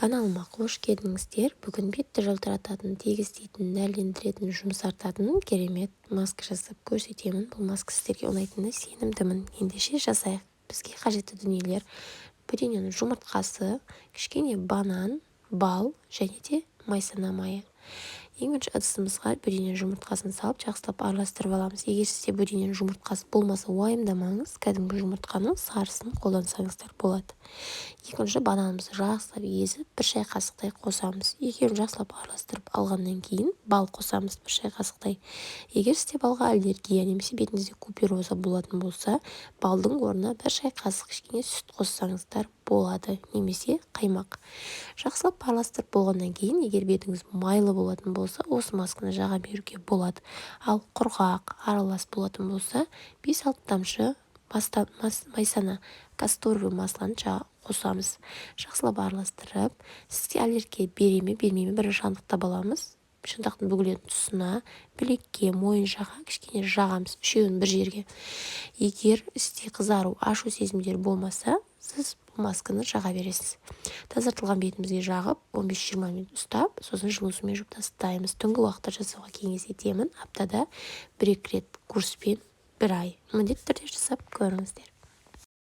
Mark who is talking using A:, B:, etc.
A: Каналыма қош келдіңіздер. Бүгін бетті жылтырататын, тегістейтін, нәрлендіретін, жұмсартатын керемет маска жасап көрсетемін. Бұл маска сіздерге ұнайтынына сенімдімін. Ендеше жасайық. Бізге қажетті дүниелер: бөдененің жұмыртқасы, кішкене банан, бал және де майсана майы. Ең бірінші ыдысымызға бөдененің жұмыртқасын салып, жақсылап араластырып аламыз. Егер сізде бөдененің жұмыртқасы болмаса, уайымдамаңыз, кәдімгі жұмыртқаның сарысын қолдансаңыздар болады. Екінші, бананымызды жақсылап езіп, бір шай қасықтай қосамыз. Екеуін жақсылап араластырып алғаннан кейін бал қосамыз, бір шай қасықтай. Егер сізде балға аллергия немесе бетіңізде купероза болатын болса, балдың орнына бір шай қасық кішкене сүт қоссаңыздар болады, немесе қаймақ. Жақсылап араластырып болғаннан кейін, егер бетіңіз майлы болатын болса, осы масканы жаға беруге болады. Ал құрғақ, аралас болатын болса, 5-6 тамшы майсана касторовый масланы қосамыз. Жақсылап араластырып, сізге аллергия бере ме бермей ме бірінші анықтап аламыз. Шынтақтың бүгілетін тұсына, білекке, мойын жаға кішкене жағамыз, үшеуін бір жерге. Егер сізде қызару, ашу сезімдері болмаса, сіз бұл масканы жаға бересіз. Тазартылған бетімізге жағып, 15-20 минут ұстап, сосын жылы сумен жуып тастаймыз. Түнгі уақытта жасауға кеңес етемін. Аптада 1-2 рет курспен 1 ай. Міндетті түрде жасап көріңіздер.